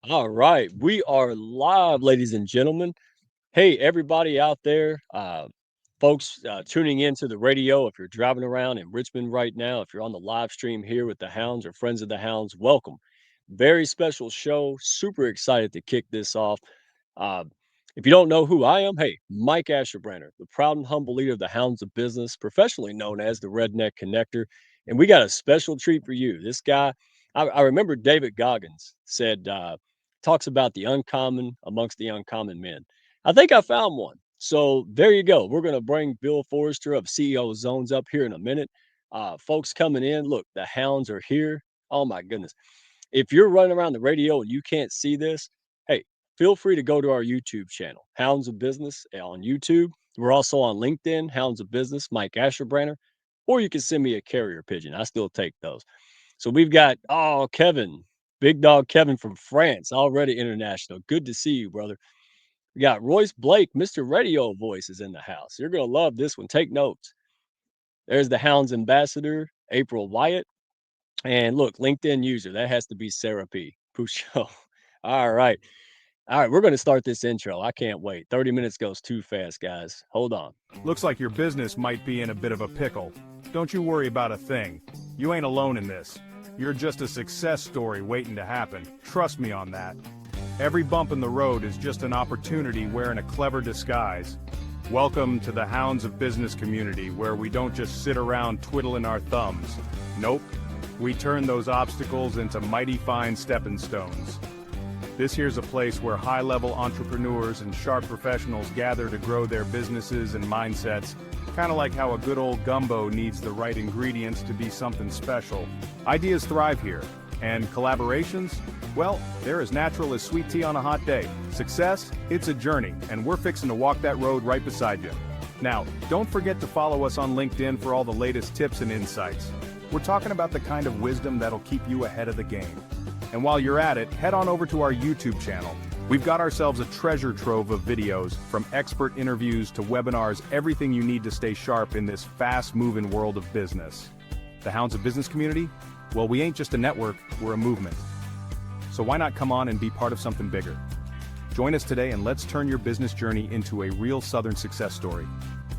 All right, we are live, ladies and gentlemen. Hey, everybody out there, folks tuning in to the radio. If you're driving around in Richmond right now, if you're on the live stream here with the Hounds or Friends of the Hounds, welcome. Very special show. Super excited to kick this off. Uh, if you don't know who I am, hey, Mike Asherbranner, the proud and humble leader of the Hounds of Business, professionally known as the Redneck Connector. And we got a special treat for you. This guy, I remember David Goggins said, talks about the uncommon amongst the uncommon men. I think I found one. So there you go. We're going to bring Bill Forster of CEO Zones up here in a minute. Folks coming in, look, the Hounds are here. Oh my goodness. If you're running around the radio and you can't see this, hey, feel free to go to our YouTube channel, Hounds of Business on YouTube. We're also on LinkedIn, Hounds of Business, Mike Asherbranner, or you can send me a carrier pigeon. I still take those. So we've got, oh, Kevin, big dog Kevin from France, already international. Good to see you, brother. We got Royce Blake, Mr. Radio Voice is in the house. You're going to love this one. Take notes. There's the Hounds ambassador, April Wyatt. And look, LinkedIn user, that has to be Sarah P. Pucho. All right. All right. We're going to start this intro. I can't wait. 30 minutes goes too fast, guys. Hold on. Looks like your business might be in a bit of a pickle. Don't you worry about a thing. You ain't alone in this. You're just a success story waiting to happen. Trust me on that. Every bump in the road is just an opportunity wearing a clever disguise. Welcome to the Hounds of Business community, where we don't just sit around twiddling our thumbs. Nope. We turn those obstacles into mighty fine stepping stones. This here's a place where high-level entrepreneurs and sharp professionals gather to grow their businesses and mindsets, kind of like how a good old gumbo needs the right ingredients to be something special. Ideas thrive here, and collaborations, well, they're as natural as sweet tea on a hot day. Success, it's a journey, and we're fixing to walk that road right beside you. Now, don't forget to follow us on LinkedIn for all the latest tips and insights. We're talking about the kind of wisdom that'll keep you ahead of the game. And while you're at it, head on over to our YouTube channel. We've got ourselves a treasure trove of videos, from expert interviews to webinars, everything you need to stay sharp in this fast-moving world of business. The Hounds of Business community? Well, we ain't just a network, we're a movement. So why not come on and be part of something bigger? Join us today and let's turn your business journey into a real Southern success story.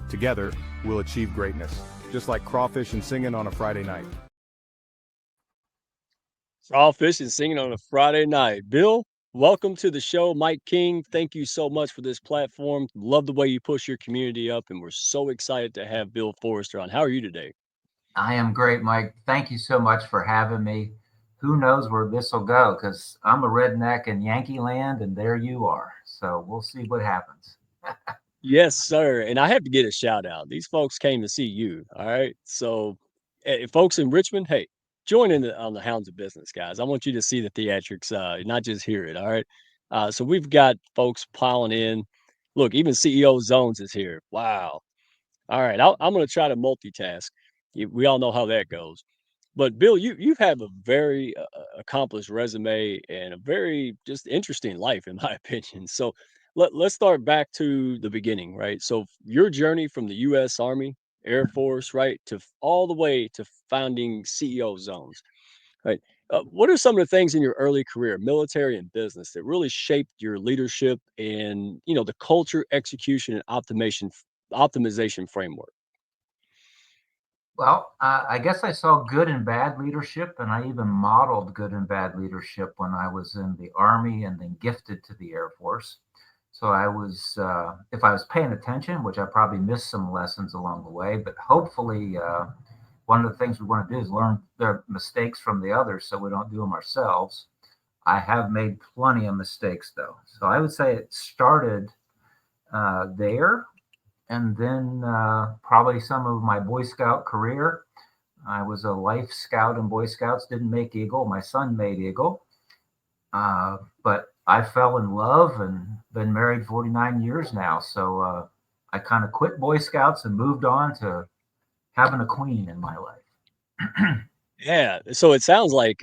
Together, we'll achieve greatness, just like crawfish and singing on a Friday night. All fishing singing on a Friday night. Bill, welcome to the show. Mike King, thank you so much for this platform. Love the way you push your community up, and we're so excited to have Bill Forrester on. How are you today? I am great, Mike. Thank you so much for having me. Who knows where this will go? Because I'm a redneck in Yankee land, and there you are. So we'll see what happens. Yes, sir. And I have to get a shout out. These folks came to see you. All right. So, folks in Richmond, hey, join in on the Hounds of Business, guys. I want you to see the theatrics, not just hear it. All right. So we've got folks piling in. Look, even CEO Zones is here. Wow. All right. I'm going to try to multitask. We all know how that goes. But Bill, you have a very accomplished resume and a very just interesting life, in my opinion. So let's start back to the beginning, right? So your journey from the U.S. Army, Air Force, right, to all the way to founding CEO Zones, right? What are some of the things in your early career, military and business, that really shaped your leadership and the culture, execution, and optimization framework? Well, I guess I saw good and bad leadership, and I even modeled good and bad leadership when I was in the Army and then gifted to the Air Force. So I was, if I was paying attention, which I probably missed some lessons along the way, but hopefully, one of the things we want to do is learn the mistakes from the others so we don't do them ourselves. I have made plenty of mistakes though. So I would say it started there. And then probably some of my Boy Scout career. I was a Life Scout in Boy Scouts, didn't make Eagle. My son made Eagle. But I fell in love and been married 49 years now. So I kind of quit Boy Scouts and moved on to having a queen in my life. Yeah, so it sounds like,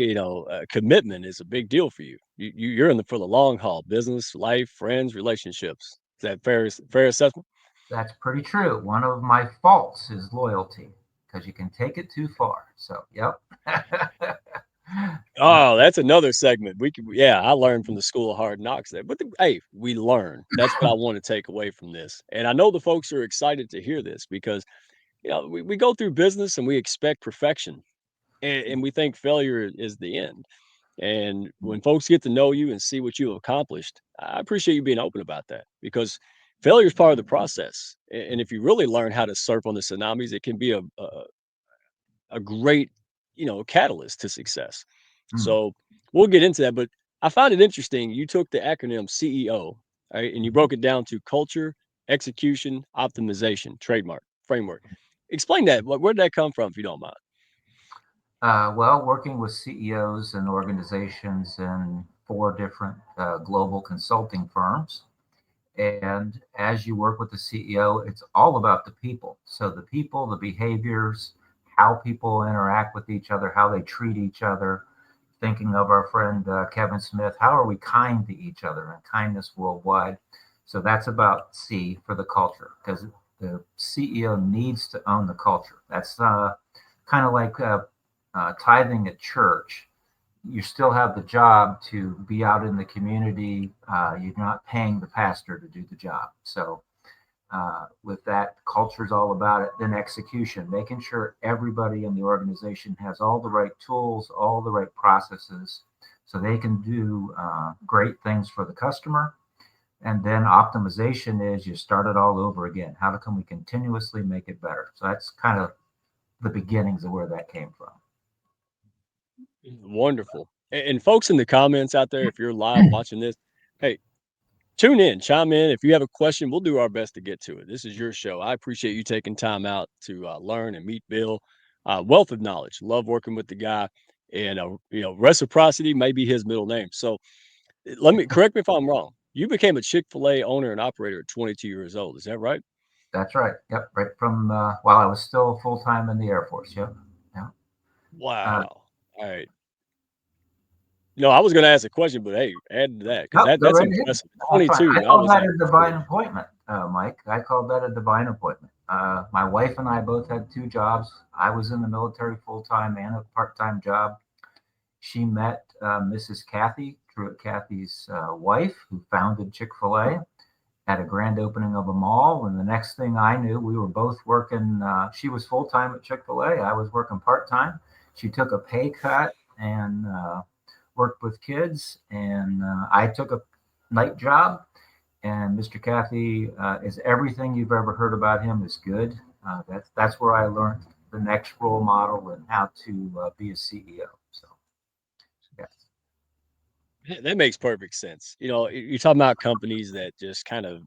commitment is a big deal for you. You're in the for the long haul, business, life, friends, relationships. Is that fair assessment? That's pretty true. One of my faults is loyalty because you can take it too far. So, yep. Oh, that's another segment. We could, yeah, I learned from the school of hard knocks there. But hey, we learn. That's what I want to take away from this. And I know the folks are excited to hear this because we go through business and we expect perfection and we think failure is the end. And when folks get to know you and see what you have accomplished, I appreciate you being open about that because failure is part of the process. And if you really learn how to surf on the tsunamis, it can be a great, catalyst to success. Mm. So we'll get into that. But I find it interesting. You took the acronym CEO, right, and you broke it down to culture, execution, optimization, trademark, framework. Explain that. Where did that come from, if you don't mind? Well, working with CEOs and organizations in four different global consulting firms. And as you work with the CEO, it's all about the people. So the people, the behaviors, how people interact with each other, how they treat each other. Thinking of our friend Kevin Smith, how are we kind to each other and kindness worldwide? So that's about C for the culture because the CEO needs to own the culture. That's kind of like tithing at church. You still have the job to be out in the community. You're not paying the pastor to do the job. So with that, culture is all about it. Then execution, making sure everybody in the organization has all the right tools, all the right processes, so they can do great things for the customer. And then optimization is you start it all over again. How can we continuously make it better? So that's kind of the beginnings of where that came from. Wonderful. And folks in the comments out there, if you're live watching this, hey, tune in, chime in. If you have a question, we'll do our best to get to it. This is your show. I appreciate you taking time out to learn and meet Bill. Wealth of knowledge. Love working with the guy. And reciprocity may be his middle name. So let me correct me if I'm wrong. You became a Chick-fil-A owner and operator at 22 years old. Is that right? That's right. Yep. Right from while I was still full time in the Air Force. Yep. Yeah. Uh, Wow. All right. No, I was going to ask a question, but hey, add to that because no, go that's right ahead. impressive. That's fine. 22. I I call was that at a divine 40. appointment, Mike. I call that a divine appointment. My wife and I both had two jobs. I was in the military full time and a part time job. She met Mrs. Kathy, Truett Kathy's wife, who founded Chick fil A at a grand opening of a mall. And the next thing I knew, we were both working. She was full time at Chick fil A. I was working part time. She took a pay cut and worked with kids. And I took a night job. And Mr. Kathy is everything you've ever heard about him is good. That's where I learned the next role model and how to be a CEO. So, yes. Yeah, that makes perfect sense. You're talking about companies that just kind of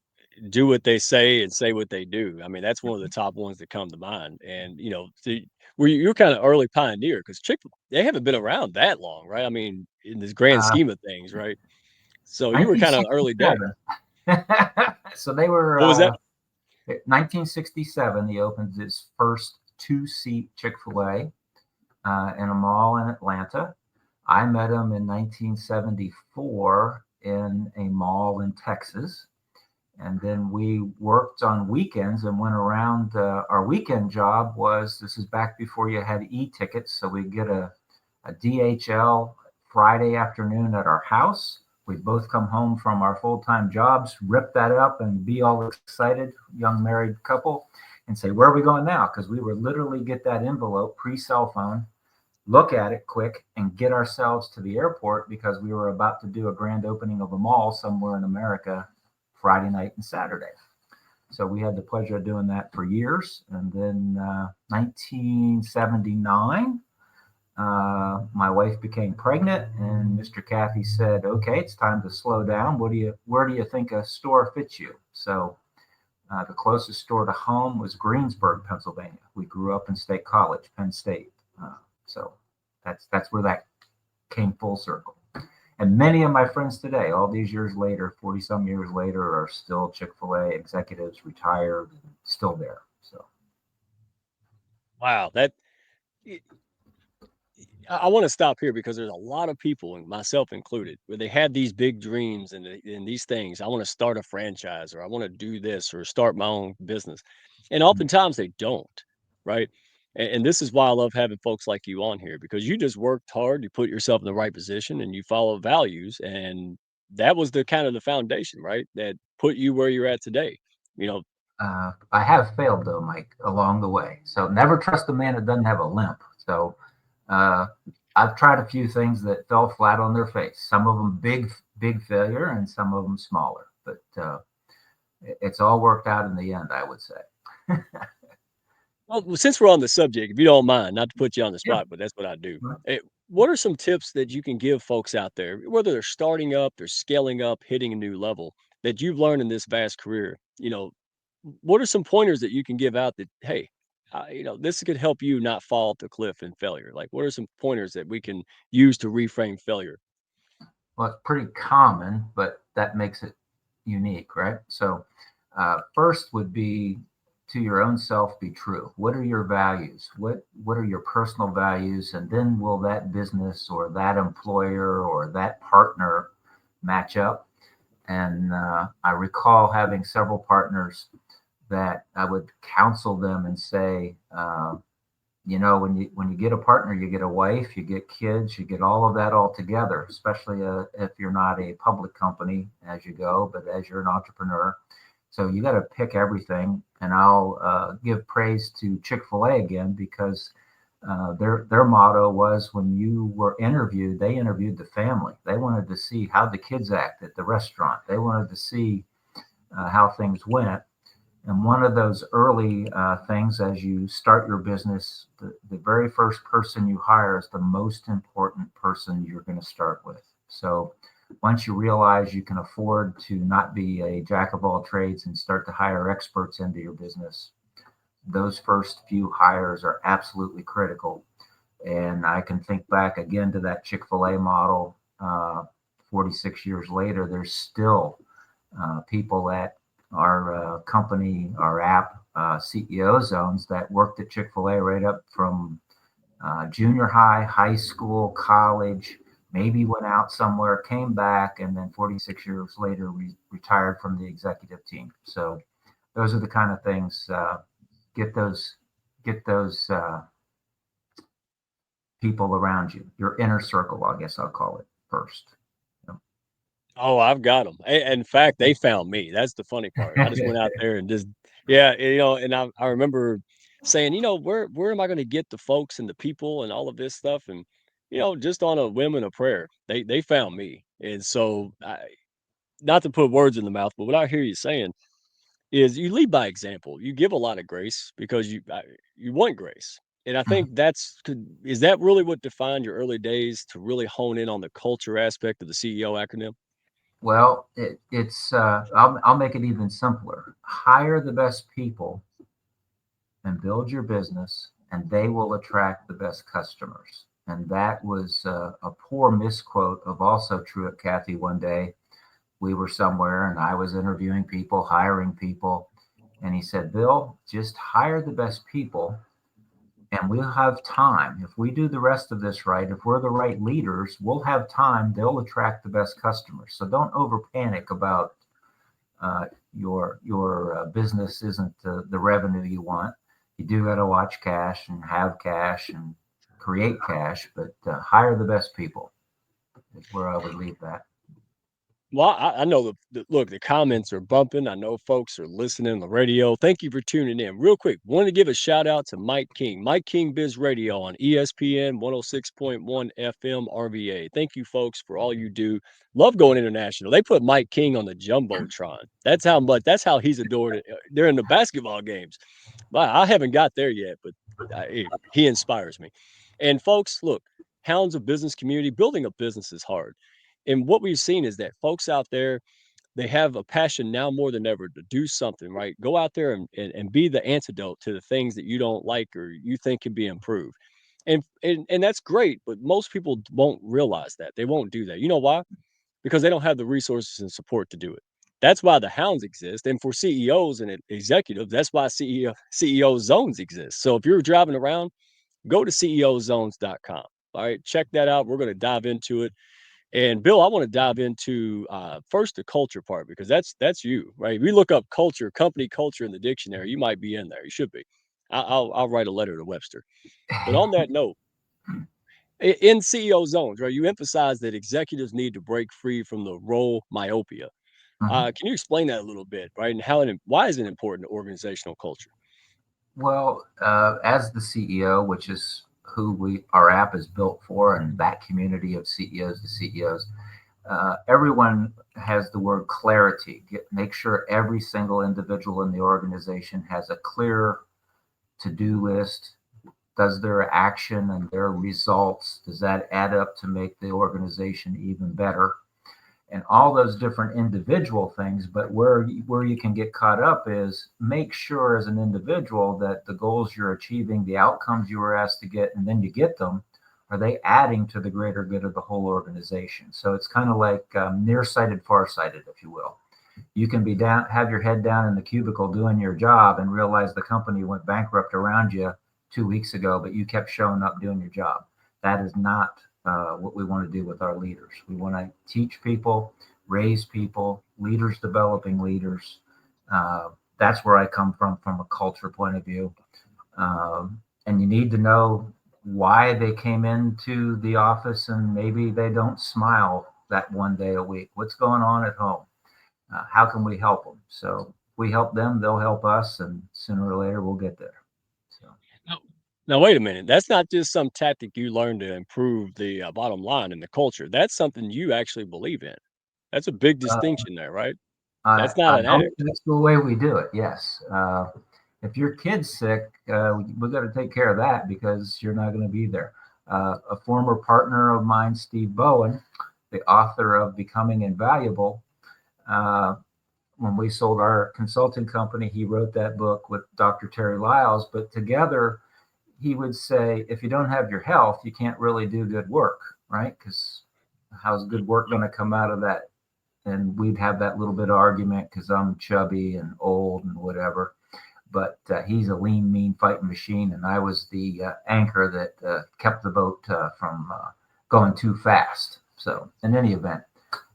do what they say and say what they do. I mean, that's one of the top ones that come to mind. And you're kind of early pioneer because they haven't been around that long, right? I mean, in this grand Uh, scheme of things, right? So you were kind of early day. 1967. So they were What was that? 1967. He opened his first two-seat Chick-fil-A in a mall in Atlanta. I met him in 1974 in a mall in Texas. And then we worked on weekends and went around. Our weekend job was this is back before you had e-tickets. So we'd get a DHL Friday afternoon at our house. We'd both come home from our full time jobs, rip that up, and be all excited, young married couple, and say, "Where are we going now?" Because we would literally get that envelope pre cell phone, look at it quick, and get ourselves to the airport because we were about to do a grand opening of a mall somewhere in America Friday night and Saturday. So we had the pleasure of doing that for years. And then 1979, my wife became pregnant, and Mr. Kathy said, "Okay, it's time to slow down. Where do you think a store fits you?" So the closest store to home was Greensburg, Pennsylvania. We grew up in State College, Penn State. So that's where that came full circle. And many of my friends today, all these years later, 40 some years later, are still Chick fil A executives, retired, still there. So, Wow. I want to stop here because there's a lot of people, and myself included, where they have these big dreams and these things. I want to start a franchise, or I want to do this, or start my own business, and oftentimes they don't, right? And this is why I love having folks like you on here because you just worked hard, you put yourself in the right position, and you follow values, and that was the kind of the foundation, right? That put you where you're at today. You know, I have failed though, Mike, along the way. So never trust a man that doesn't have a limp. So uh, I've tried a few things that fell flat on their face. Some of them big failure, and some of them smaller. But it's all worked out in the end, I would say. well, since we're on the subject, if you don't mind, not to put you on the Yeah. spot, but that's what I do. What are some tips that you can give folks out there, whether they're starting up, they're scaling up, hitting a new level, that you've learned in this vast career? What are some pointers that you can give out that, hey, this could help you not fall off the cliff in failure? Like, what are some pointers that we can use to reframe failure? Well, it's pretty common, but that makes it unique, right? So, first would be to your own self be true. What are your values? What are your personal values? And then will that business or that employer or that partner match up? And I recall having several partners that I would counsel them and say, when you get a partner, you get a wife, you get kids, you get all of that all together. Especially if you're not a public company as you go, but as you're an entrepreneur. So you got to pick everything. And I'll give praise to Chick-fil-A again because their motto was when you were interviewed, they interviewed the family. They wanted to see how the kids act at the restaurant. They wanted to see how things went. And one of those early things as you start your business, the very first person you hire is the most important person you're going to start with. So once you realize you can afford to not be a jack of all trades and start to hire experts into your business, those first few hires are absolutely critical. And I can think back again to that Chick-fil-A model. 46 years later, there's still people at our company, our app CEO zones that worked at Chick-fil-A right up from junior high, high school, college, maybe went out somewhere, came back, and then 46 years later retired from the executive team. So those are the kind of things. Get those get those people around you, your inner circle, I guess I'll call it first. Oh, I've got them. In fact, they found me. That's the funny part. I just went out there and just, yeah, and I remember saying, where am I going to get the folks and the people and all of this stuff? And, just on a whim and a prayer, they found me. And so, not to put words in the mouth, but what I hear you saying is you lead by example. You give a lot of grace because you want grace. And I think is that really what defined your early days to really hone in on the culture aspect of the CEO acronym? Well, I'll make it even simpler. Hire the best people and build your business, and they will attract the best customers. And that was a poor misquote of also true at Kathy one day. We were somewhere and I was interviewing people, hiring people. And he said, Bill, just hire the best people and we'll have time. If we do the rest of this right, if we're the right leaders, we'll have time. They'll attract the best customers. So don't over panic about your business isn't the revenue you want. You do got to watch cash and have cash and create cash, but hire the best people is where I would leave that. Well, I know look, the comments are bumping. I know folks are listening on the radio. Thank you for tuning in. Real quick, want to give a shout out to Mike King, Mike King Biz Radio on ESPN 106.1 FM RVA. Thank you, folks, for all you do. Love going international. They put Mike King on the jumbotron. That's how he's adored during the basketball games. I haven't got there yet, but he inspires me. And folks, look, Hounds of Business Community, building a business is hard. And what we've seen is that folks out there, they have a passion now more than ever to do something, right? Go out there and be the antidote to the things that you don't like or you think can be improved. And that's great, but most people won't realize that. They won't do that. You know why? Because they don't have the resources and support to do it. That's why the hounds exist. And for CEOs and executives, that's why CEO zones exist. So if you're driving around, go to ceozones.com. All right, check that out. We're going to dive into it. And Bill, I want to dive into first the culture part because that's you, right? If we look up culture, company culture in the dictionary, you might be in there. You should be. I'll write a letter to Webster. But on that note, in CEO zones, right, you emphasize that executives need to break free from the role myopia. Mhm. Can you explain that a little bit, right? And why is it important to organizational culture? Well, as the CEO, which is who our app is built for, and that community of CEOs to CEOs, everyone has the word clarity. Make sure every single individual in the organization has a clear to-do list. Does their action and their results, does that add up to make the organization even better? And all those different individual things. But where you can get caught up is make sure as an individual that the goals you're achieving, the outcomes you were asked to get, and then you get them, are they adding to the greater good of the whole organization? So it's kind of like nearsighted, farsighted, if you will. You can be down, have your head down in the cubicle doing your job, and realize the company went bankrupt around you 2 weeks ago, but you kept showing up doing your job. That is not what we want to do with our leaders. We want to teach people, raise people, leaders developing leaders. That's where I come from a culture point of view. And you need to know why they came into the office and maybe they don't smile that one day a week. What's going on at home? How can we help them? So if we help them, they'll help us, and sooner or later we'll get there. So Now, now, wait a minute. That's not just some tactic you learned to improve the bottom line in the culture. That's something you actually believe in. That's a big uh, distinction there, right? I, That's not I an know act. that's the way we do it. Yes. If your kid's sick, we got to take care of that because you're not going to be there. A former partner of mine, Steve Bowen, the author of Becoming Invaluable, uh, when we sold our consulting company, he wrote that book with Dr. Terry Lyles. But together, he would say, if you don't have your health, you can't really do good work, right? Because how's good work going to come out of that? And we'd have that little bit of argument because I'm chubby and old and whatever. But he's a lean, mean fighting machine, and I was the anchor that kept the boat from going too fast. So, in any event,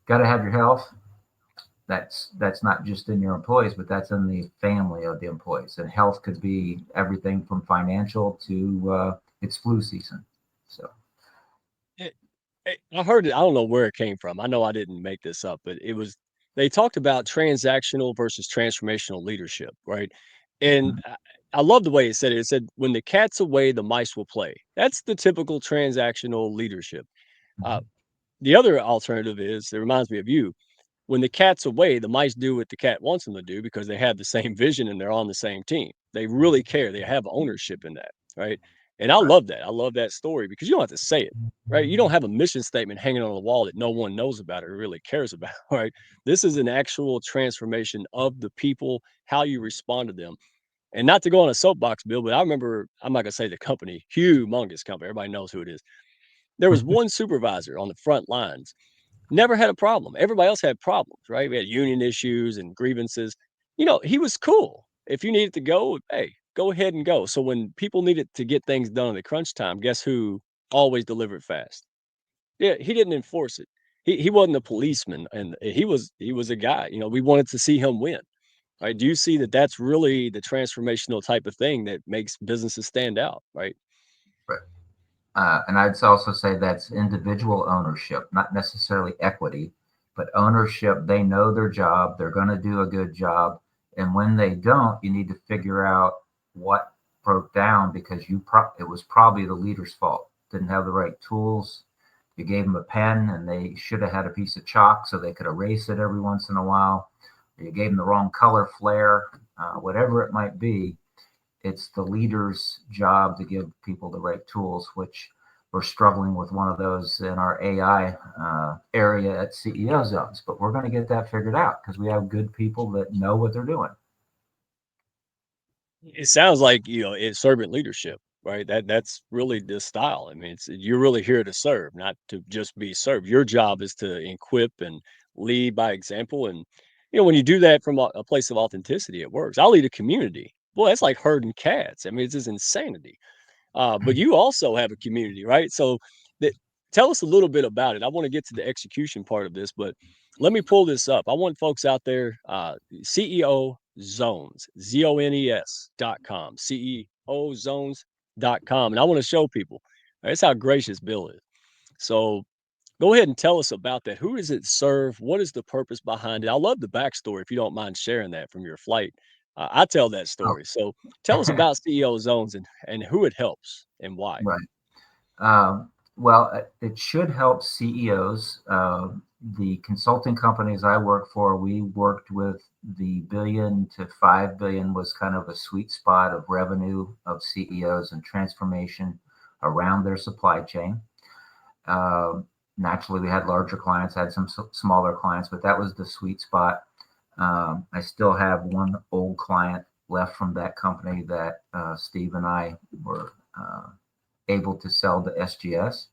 got to have your health. That's not just in your employees, but that's in the family of the employees. And health could be everything from financial to it's flu season. So, It, I heard it. I don't know where it came from. I know I didn't make this up, but they talked about transactional versus transformational leadership, right? And mhm, I love the way it said it. It said, when the cat's away, the mice will play. That's the typical transactional leadership. Uh, mhm, the other alternative is, it reminds me of you, when the cat's away, the mice do what the cat wants them to do because they have the same vision and they're on the same team. They really care. They have ownership in that, right? And I right. love that. I love that story because you don't have to say it, right? You don't have a mission statement hanging on the wall that no one knows about or really cares about, right? This is an actual transformation of the people, how you respond to them. And not to go on a soapbox, Bill, but I remember, I'm not going to say the company, humongous company. Everybody knows who it is. There was one supervisor on the front lines, never had a problem. Everybody else had problems, right? We had union issues and grievances. He was cool. If you needed to go, hey, go ahead and go. So when people needed to get things done in the crunch time, guess who always delivered fast? Yeah, he didn't enforce it. He wasn't a policeman, and he was a guy. We wanted to see him win. Right? Do you see that that's really the transformational type of thing that makes businesses stand out, right? Right. And I'd also say that's individual ownership, not necessarily equity, but ownership. They know their job, they're going to do a good job. And when they don't, you need to figure out what broke down because it was probably the leader's fault. Didn't have the right tools. You gave them a pen and they should have had a piece of chalk so they could erase it every once in a while. Or you gave them the wrong color flare, whatever it might be. It's the leader's job to give people the right tools, which we're struggling with one of those in our AI area at CEO zones. But we're going to get that figured out because we have good people that know what they're doing. It sounds like, it's servant leadership, right? That's really the style. I mean, you're really here to serve, not to just be served. Your job is to equip and lead by example. And, when you do that from a place of authenticity, it works. I lead a community. Boy, that's like herding cats. I mean, it's just insanity. But you also have a community, right? So that tell us a little bit about it. I want to get to the execution part of this, but let me pull this up. I want folks out there, CEO Zones, ZONES.com, CEO Zones.com. And I want to show people that's how gracious Bill is. So go ahead and tell us about that. Who does it serve? What is the purpose behind it? I love the backstory if you don't mind sharing that from your flight. I tell that Oh, story. So tell us about CEO Zones and who it helps and why. right. Well, it should help CEOs. The consulting companies I work for, we worked with the billion to 5 billion was kind of a sweet spot of revenue of CEOs and transformation around their supply chain. Uh, Naturally, we had larger clients, had some smaller clients, but that was the sweet spot. I still have one old client left from that company that Steve and I were able to sell to SGS.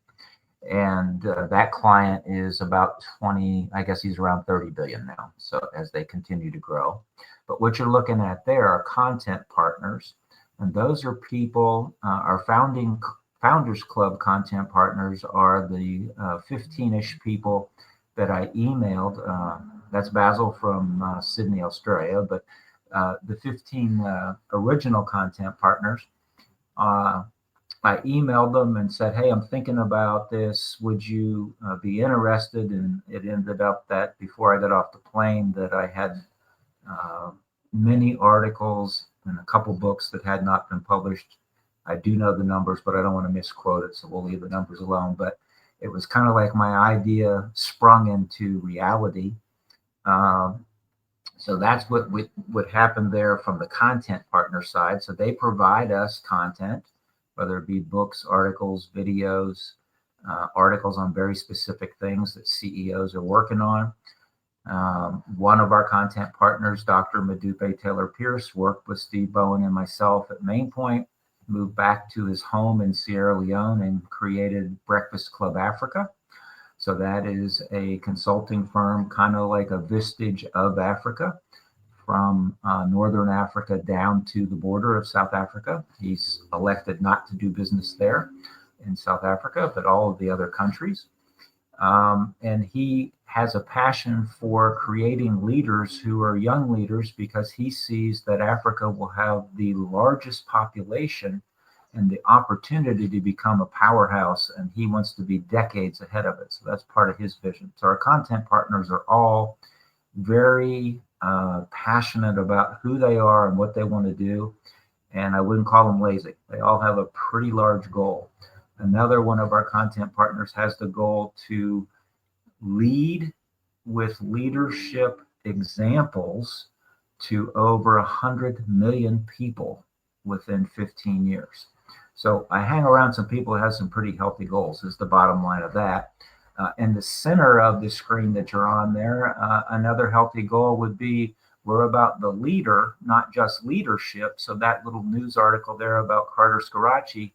And that client is about 20, I guess he's around 30 billion now. So as they continue to grow. But what you're looking at there are content partners. And those are people, our Founders Club content partners are the 15-ish people that I emailed. That's Basil from Sydney, Australia. But the 15 original content partners, I emailed them and said, hey, I'm thinking about this. Would you be interested? And it ended up that before I got off the plane that I had many articles and a couple books that had not been published. I do know the numbers, but I don't want to misquote it, so we'll leave the numbers alone. But it was kind of like my idea sprung into reality. So that's what happened there from the content partner side. So they provide us content, whether it be books, articles, videos, articles on very specific things that CEOs are working on. One of our content partners, Dr. Madupe Taylor Pierce, worked with Steve Bowen and myself at Main Point, moved back to his home in Sierra Leone and created Breakfast Club Africa. So that is a consulting firm, kind of like a vestige of Africa, from Northern Africa down to the border of South Africa. He's elected not to do business there in South Africa, but all of the other countries. And he has a passion for creating leaders who are young leaders because he sees that Africa will have the largest population and the opportunity to become a powerhouse, and he wants to be decades ahead of it. So that's part of his vision. So our content partners are all very passionate about who they are and what they want to do. And I wouldn't call them lazy. They all have a pretty large goal. Another one of our content partners has the goal to lead with leadership examples to over 100 million people within 15 years. So I hang around some people who have some pretty healthy goals, is the bottom line of that. In the center of the screen that you're on there, another healthy goal would be we're about the leader, not just leadership. So that little news article there about Carter Scarachi,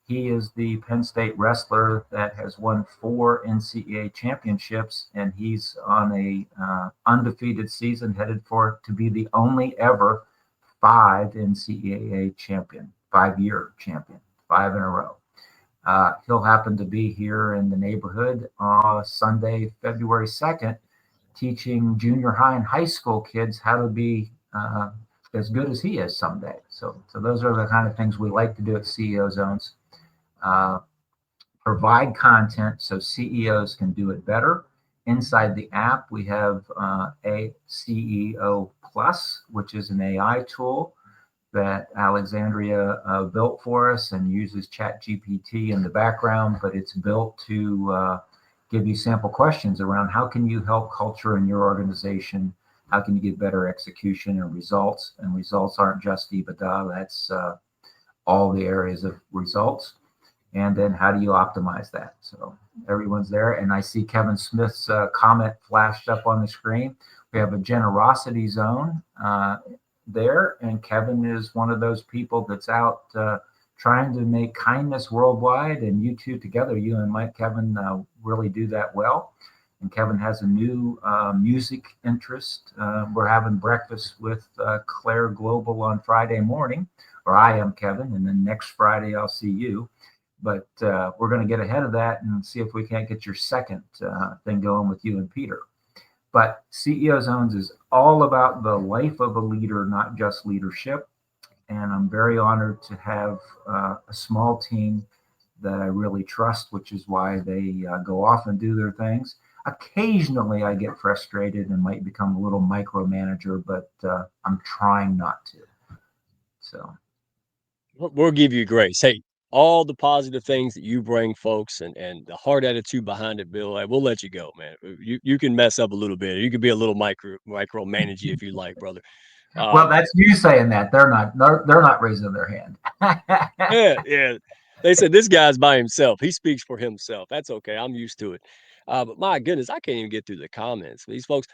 he is the Penn State wrestler that has won 4 NCAA championships, and he's on a undefeated season, headed for to be the only ever 5 NCAA champion, 5-year champion, 5 in a row. He'll happen to be here in the neighborhood Sunday, February 2nd, teaching junior high and high school kids how to be as good as he is someday. So those are the kind of things we like to do at CEO Zones. Provide content so CEOs can do it better. Inside the app, we have a CEO Plus, which is an AI tool that Alexandria built for us and uses ChatGPT in the background, but it's built to give you sample questions around how can you help culture in your organization, how can you get better execution and results. And results aren't just EBITDA, that's all the areas of results. And then how do you optimize that? So everyone's there. And I see Kevin Smith's comment flashed up on the screen. We have a generosity zone there. And Kevin is one of those people that's out trying to make kindness worldwide. And you two together, you and Mike, Kevin, really do that well. And Kevin has a new music interest. We're having breakfast with Claire Global on Friday morning, or I am Kevin. And then next Friday, I'll see you. But we're going to get ahead of that and see if we can't get your second thing going with you and Peter. But CEO Zones is all about the life of a leader, not just leadership. And I'm very honored to have a small team that I really trust, which is why they go off and do their things. Occasionally, I get frustrated and might become a little micromanager, but I'm trying not to. So, We'll give you grace. Hey, all the positive things that you bring, folks, and the hard attitude behind it, Bill. We'll let you go, man. You can mess up a little bit. You can be a little micromanagey if you like, brother. well, Um, that's you saying that. They're not raising their hand. yeah, yeah. They said this guy's by himself. He speaks for himself. That's okay. I'm used to it. But my goodness, I can't even get through the comments. These folks.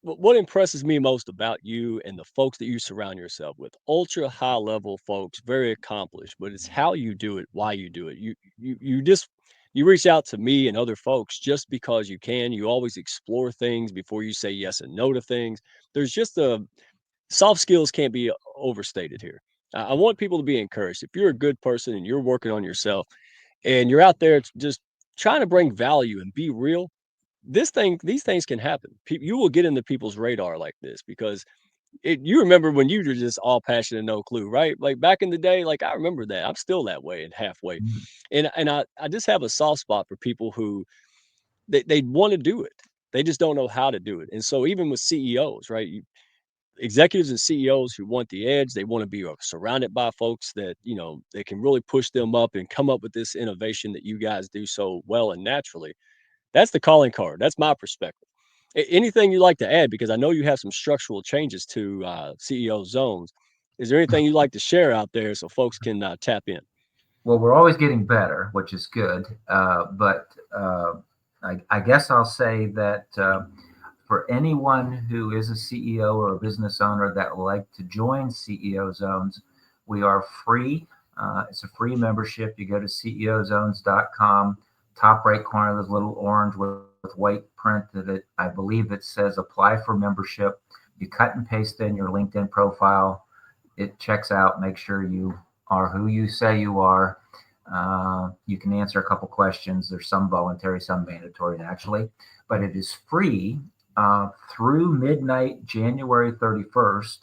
What impresses me most about you and the folks that you surround yourself with, ultra high level folks, very accomplished, but it's how you do it, why you do it. You just you reach out to me and other folks just because you can. You always explore things before you say yes and no to things. There's just a soft skills can't be overstated here. I want people to be encouraged. If you're a good person and you're working on yourself and you're out there just trying to bring value and be real, these things can happen. You will get into people's radar like this because you remember when you were just all passion and no clue, right? Like back in the day, like I remember that. I'm still that way and halfway. And I just have a soft spot for people who they want to do it. They just don't know how to do it. And so even with CEOs, right? Executives and CEOs who want the edge, they want to be surrounded by folks that, they can really push them up and come up with this innovation that you guys do so well and naturally. That's the calling card. That's my perspective. Anything you like to add? Because I know you have some structural changes to CEO zones. Is there anything you'd like to share out there so folks can tap in? Well, we're always getting better, which is good. But I guess I'll say that for anyone who is a CEO or a business owner that would like to join CEO Zones, we are free. It's a free membership. You go to ceozones.com. Top right corner, there's a little orange with white print I believe it says apply for membership. You cut and paste in your LinkedIn profile. It checks out. Make sure you are who you say you are. You can answer a couple questions. There's some voluntary, some mandatory, naturally, but it is free through midnight, January 31st.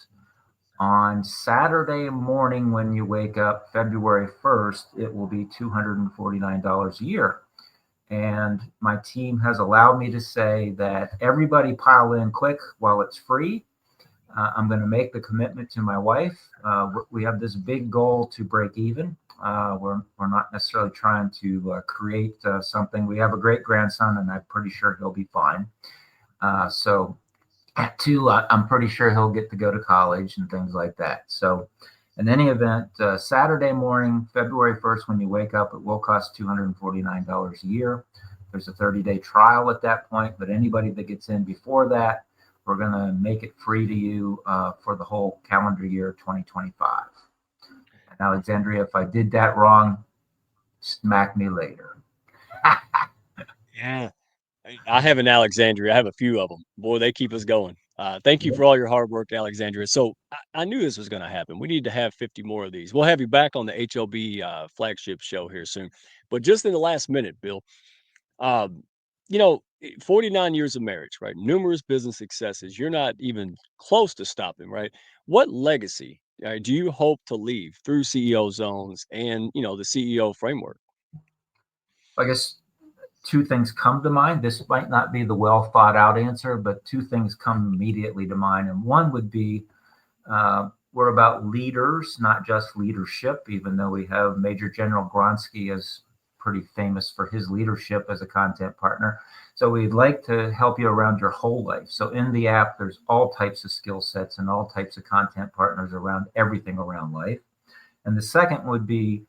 On Saturday morning, when you wake up, February 1st, it will be $249 a year. And my team has allowed me to say that everybody pile in quick while it's free. I'm going to make the commitment to my wife. We have this big goal to break even. We're not necessarily trying to create something. We have a great grandson, and I'm pretty sure he'll be fine. So, at two, I'm pretty sure he'll get to go to college and things like that. So, in any event, Saturday morning, February 1st, when you wake up, it will cost $249 a year. There's a 30-day trial at that point, but anybody that gets in before that, we're going to make it free to you for the whole calendar year 2025. And Alexandria, if I did that wrong, smack me later. Yeah. I have an Alexandria. I have a few of them. Boy, they keep us going. Thank you for all your hard work, Alexandria. So I knew this was going to happen. We need to have 50 more of these. We'll have you back on the HLB flagship show here soon. But just in the last minute, Bill, um, 49 years of marriage, right? Numerous business successes. You're not even close to stopping, right? What legacy do you hope to leave through CEO zones and, the CEO framework? I guess two things come to mind. This might not be the well thought out answer, but two things come immediately to mind. And one would be we're about leaders, not just leadership, even though we have Major General Gronsky as pretty famous for his leadership as a content partner. So we'd like to help you around your whole life. So in the app, there's all types of skill sets and all types of content partners around everything around life. And the second would be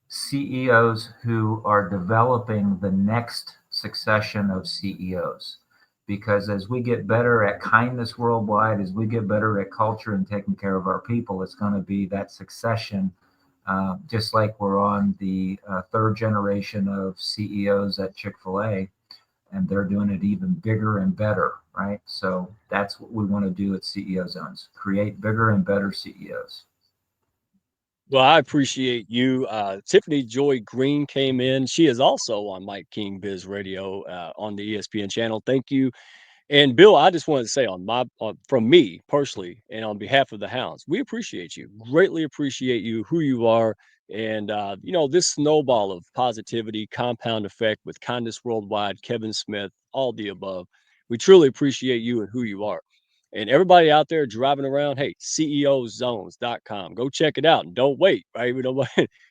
CEOs who are developing the next succession of CEOs. Because as we get better at kindness worldwide, as we get better at culture and taking care of our people, it's going to be that succession. Just like we're on the third generation of CEOs at Chick-fil-A, and they're doing it even bigger and better, right? So that's what we want to do at CEO Zones, create bigger and better CEOs. Well, I appreciate you. Tiffany Joy Green came in. She is also on Mike King Biz Radio on the ESPN channel. Thank you. And Bill, I just wanted to say from me personally, and on behalf of the Hounds, we appreciate you, greatly appreciate you, who you are. And, this snowball of positivity, compound effect with Kindness Worldwide, Kevin Smith, all the above. We truly appreciate you and who you are. And everybody out there driving around, hey, ceozones.com. Go check it out and don't wait, right?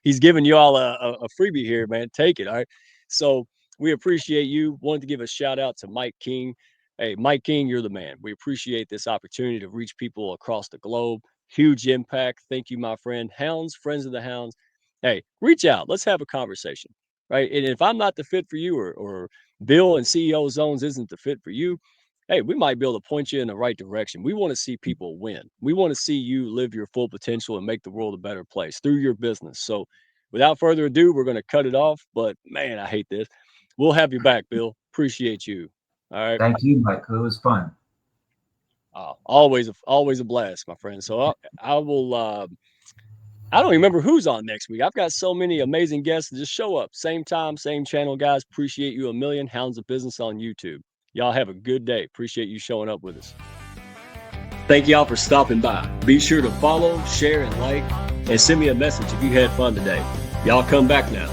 He's giving you all a freebie here, man. Take it. All right. So we appreciate you. Wanted to give a shout out to Mike King. Hey, Mike King, you're the man. We appreciate this opportunity to reach people across the globe. Huge impact. Thank you, my friend. Hounds, friends of the Hounds. Hey, reach out. Let's have a conversation, right? And if I'm not the fit for you, or Bill and CEO Zones isn't the fit for you, hey, we might be able to point you in the right direction. We want to see people win. We want to see you live your full potential and make the world a better place through your business. So without further ado, we're going to cut it off. But man, I hate this. We'll have you back, Bill. Appreciate you. All right. Thank you, Mike. It was fun. Always a blast, my friend. So I will. I don't remember who's on next week. I've got so many amazing guests. Just show up, same time, same channel, guys. Appreciate you a million. Hounds of Business on YouTube. Y'all have a good day. Appreciate you showing up with us. Thank y'all for stopping by. Be sure to follow, share, and like, and send me a message if you had fun today. Y'all come back now.